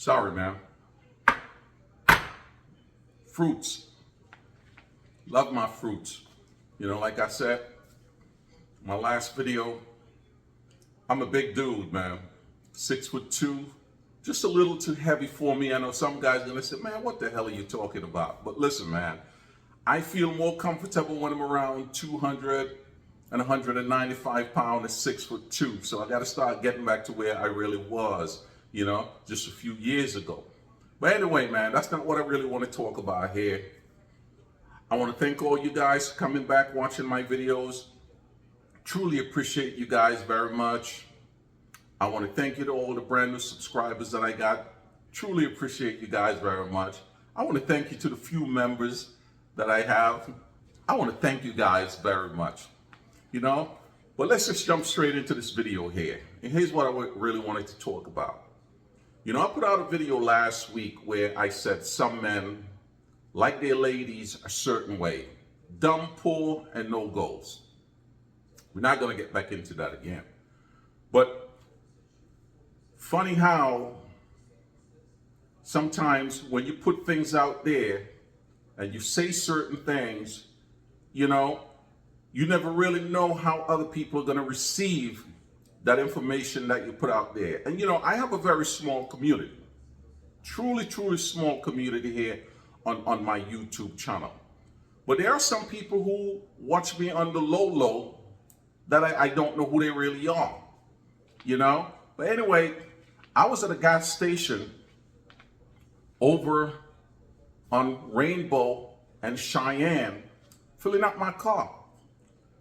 Sorry, man. Fruits. Love my fruits. You know, like I said, my last video, I'm a big dude, man. 6'2", just a little too heavy for me. I know some guys are gonna say, man, what the hell are you talking about? But listen, man, I feel more comfortable when I'm around 200 and 195 pounds at 6'2". So I gotta start getting back to where I really was, you know, just a few years ago. But anyway, man, that's not what I really want to talk about here. I want to thank all you guys for coming back, watching my videos. Truly appreciate you guys very much. I want to thank you to all the brand new subscribers that I got. Truly appreciate you guys very much. I want to thank you to the few members that I have. I want to thank you guys very much. You know, but let's just jump straight into this video here. And here's what I really wanted to talk about. You know, I put out a video last week where I said some men like their ladies a certain way. Dumb, poor, and no goals. We're not going to get back into that again. But funny how sometimes when you put things out there and you say certain things, you know, you never really know how other people are going to receive that information that you put out there. And you know, I have a very small community, truly small community here on my YouTube channel. But there are some people who watch me on the low that I don't know who they really are, you know? But anyway, I was at a gas station over on Rainbow and Cheyenne filling up my car.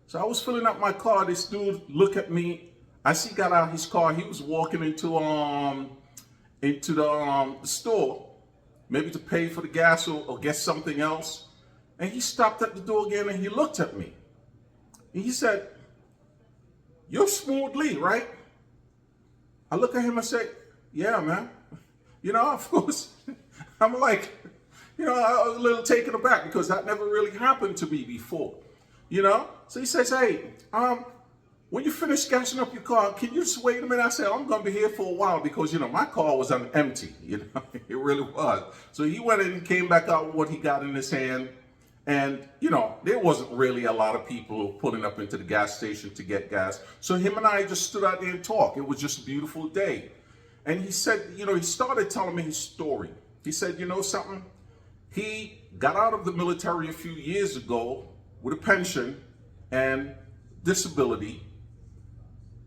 So I was filling up my car, this dude looked at me. I see he got out of his car, he was walking into the store, maybe to pay for the gas or get something else. And he stopped at the door again and he looked at me. And he said, "You're Smooth Lee, right?" I look at him and say, "Yeah, man." You know, of course, I'm like, you know, I was a little taken aback because that never really happened to me before, you know? So he says, "Hey, when you finish gassing up your car, can you just wait a minute?" I said, "I'm going to be here for a while," because, you know, my car was empty, you know, it really was. So he went in and came back out with what he got in his hand. And, you know, there wasn't really a lot of people pulling up into the gas station to get gas. So him and I just stood out there and talked. It was just a beautiful day. And he said, you know, he started telling me his story. He said, you know something? He got out of the military a few years ago with a pension and disability.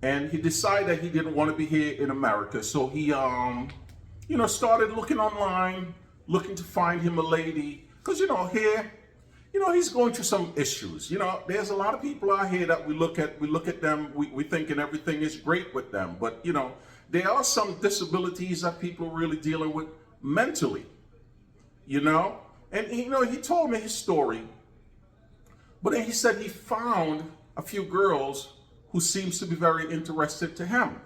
And he decided that he didn't want to be here in America. So he, you know, started looking online, looking to find him a lady. Because, you know, here, you know, he's going through some issues. You know, there's a lot of people out here that we look at them, we thinking everything is great with them. But, you know, there are some disabilities that people are really dealing with mentally, you know. And, you know, he told me his story. But then he said he found a few girls who seems to be very interested to him.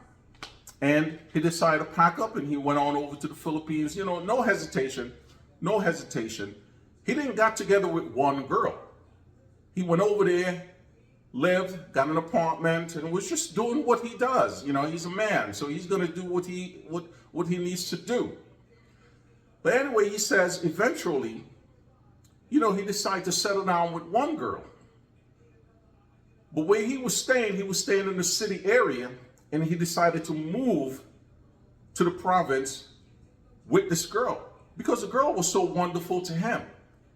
And he decided to pack up and he went on over to the Philippines, you know, no hesitation. He didn't got together with one girl. He went over there, lived, got an apartment, and was just doing what he does. You know, he's a man, so he's gonna do what he needs to do. But anyway, he says eventually, you know, he decided to settle down with one girl. But where he was staying in the city area, and he decided to move to the province with this girl because the girl was so wonderful to him.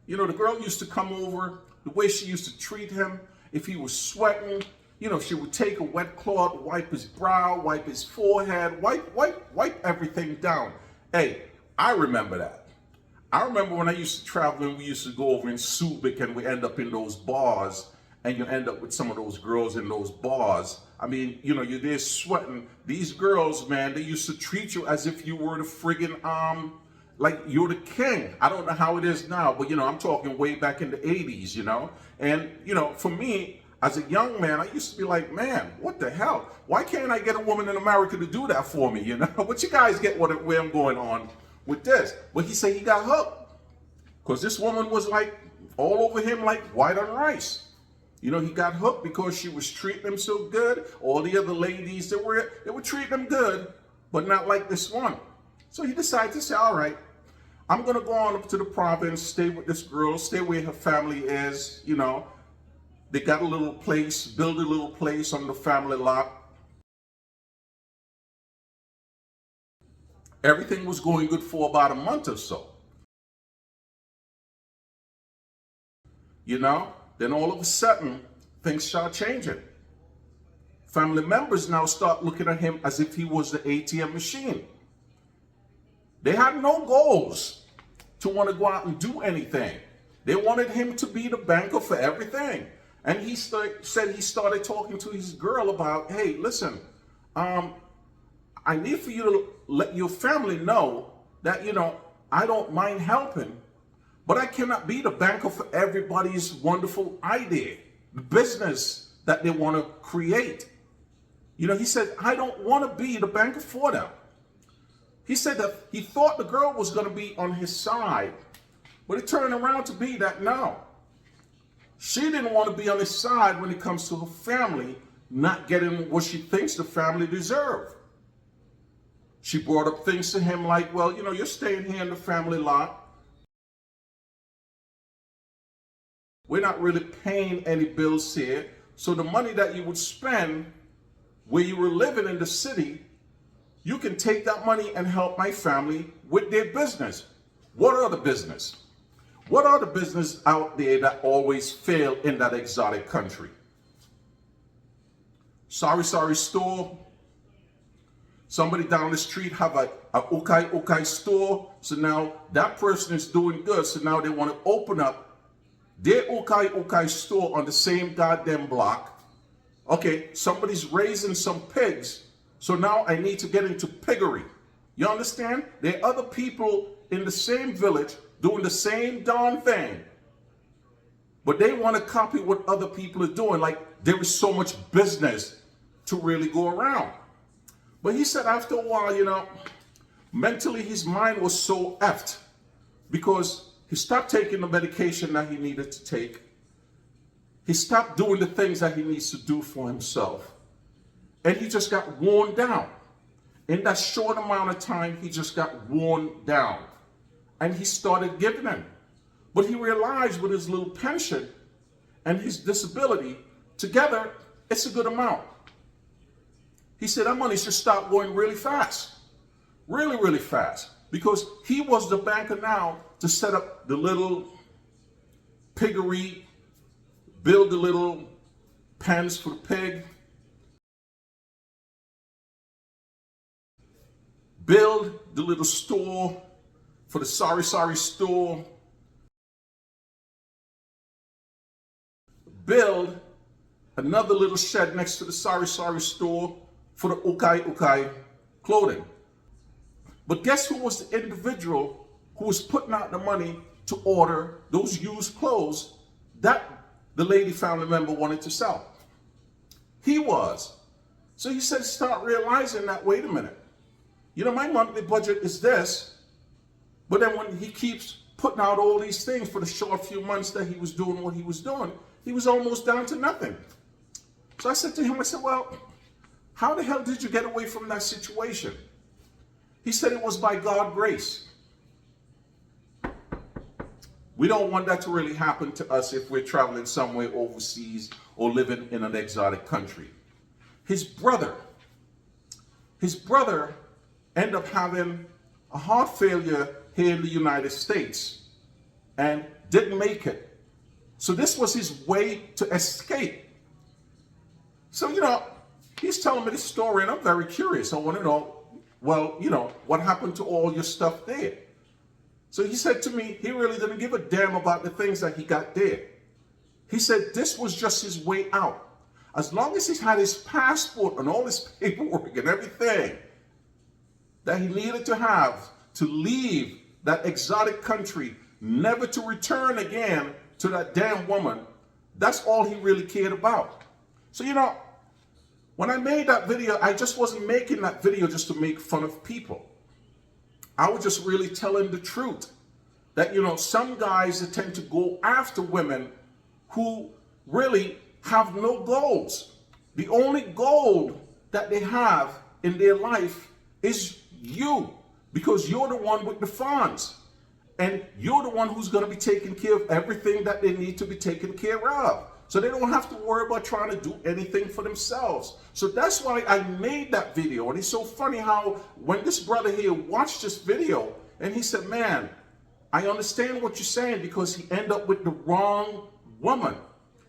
You know, the girl used to come over, the way she used to treat him. If he was sweating, you know, she would take a wet cloth, wipe his brow, wipe his forehead, wipe everything down. Hey, I remember that. I remember when I used to travel and we used to go over in Subic and we end up in those bars and you end up with some of those girls in those bars. I mean, you know, you're there sweating. These girls, man, they used to treat you as if you were the friggin', like you're the king. I don't know how it is now, but, you know, I'm talking way back in the 80s, you know. And, you know, for me, as a young man, I used to be like, man, what the hell? Why can't I get a woman in America to do that for me, you know? But you guys get where I'm going on with this. But he said he got hooked because this woman was like all over him like white on rice. You know, he got hooked because she was treating him so good. All the other ladies, they were treating him good, but not like this one. So he decided to say, all right, I'm going to go on up to the province, stay with this girl, stay where her family is, you know. They got a little place, build a little place on the family lot. Everything was going good for about a month or so. You know, then all of a sudden, things start changing. Family members now start looking at him as if he was the ATM machine. They had no goals to want to go out and do anything. They wanted him to be the banker for everything. And he said he started talking to his girl about, hey, listen, I need for you to let your family know that, you know, I don't mind helping, but I cannot be the banker for everybody's wonderful idea, the business that they want to create. You know, he said, I don't want to be the banker for them. He said that he thought the girl was going to be on his side, but it turned around to be that no. She didn't want to be on his side when it comes to her family not getting what she thinks the family deserve. She brought up things to him like, well, you know, you're staying here in the family lot. We're not really paying any bills here. So the money that you would spend where you were living in the city, you can take that money and help my family with their business. What are the business? What are the business out there that always fail in that exotic country? Sorry store. Somebody down the street have a ukai store. So now that person is doing good. So now they want to open up their ukai store on the same goddamn block. Okay, somebody's raising some pigs. So now I need to get into piggery. You understand? There are other people in the same village doing the same darn thing. But they want to copy what other people are doing. Like there is so much business to really go around. But he said after a while, you know, mentally his mind was so effed because he stopped taking the medication that he needed to take. He stopped doing the things that he needs to do for himself. And he just got worn down. In that short amount of time, he just got worn down. And he started giving in. But he realized with his little pension and his disability, together, it's a good amount. He said that money should start going really fast. Really, really fast. Because he was the banker now to set up the little piggery, build the little pens for the pig, build the little store for the sorry store, build another little shed next to the sorry store for the ukai clothing. But guess who was the individual who was putting out the money to order those used clothes that the lady family member wanted to sell? He was. So he said, start realizing that, wait a minute. You know, my monthly budget is this, but then when he keeps putting out all these things for the short few months that he was doing what he was doing, he was almost down to nothing. So I said to him, I said, well, how the hell did you get away from that situation? He said it was by God's grace. We don't want that to really happen to us if we're traveling somewhere overseas or living in an exotic country. His brother ended up having a heart failure here in the United States and didn't make it. So this was his way to escape. So, you know, he's telling me this story and I'm very curious. I want to know, well, you know, what happened to all your stuff there? So he said to me, he really didn't give a damn about the things that he got there. He said this was just his way out. As long as he had his passport and all his paperwork and everything that he needed to have to leave that exotic country, never to return again to that damn woman, that's all he really cared about. So, you know, when I made that video, I just wasn't making that video just to make fun of people. I was just really telling the truth that, you know, some guys that tend to go after women who really have no goals. The only goal that they have in their life is you. because you're the one with the funds. And you're the one who's going to be taking care of everything that they need to be taken care of. So they don't have to worry about trying to do anything for themselves. So that's why I made that video. And it's so funny how when this brother here watched this video and he said, man, I understand what you're saying, because he ended up with the wrong woman.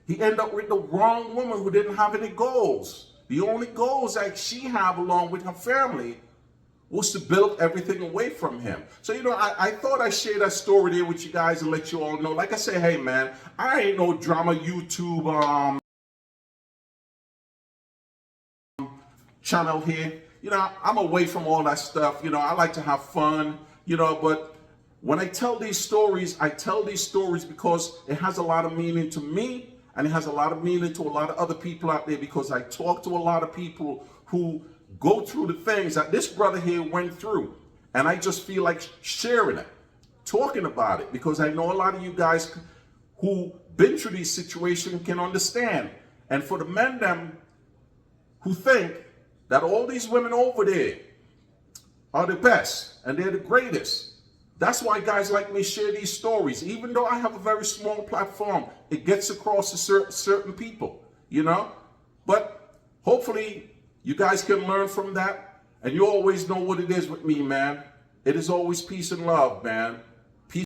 He ended up with the wrong woman who didn't have any goals. The only goals that she had along with her family was to build everything away from him. So, I thought I'd share that story there with you guys and let you all know. Like I say, hey man, I ain't no drama YouTube channel here. I'm away from all that stuff. I like to have fun, but when I tell these stories, I tell these stories because it has a lot of meaning to me, and it has a lot of meaning to a lot of other people out there, because I talk to a lot of people who go through the things that this brother here went through. And I just feel like sharing it, talking about it, because I know a lot of you guys who been through these situations can understand. And for the men them who think that all these women over there are the best and they're the greatest, that's why guys like me share these stories. Even though I have a very small platform, it gets across to certain people, But hopefully you guys can learn from that, and you always know what it is with me, man. It is always peace and love, man.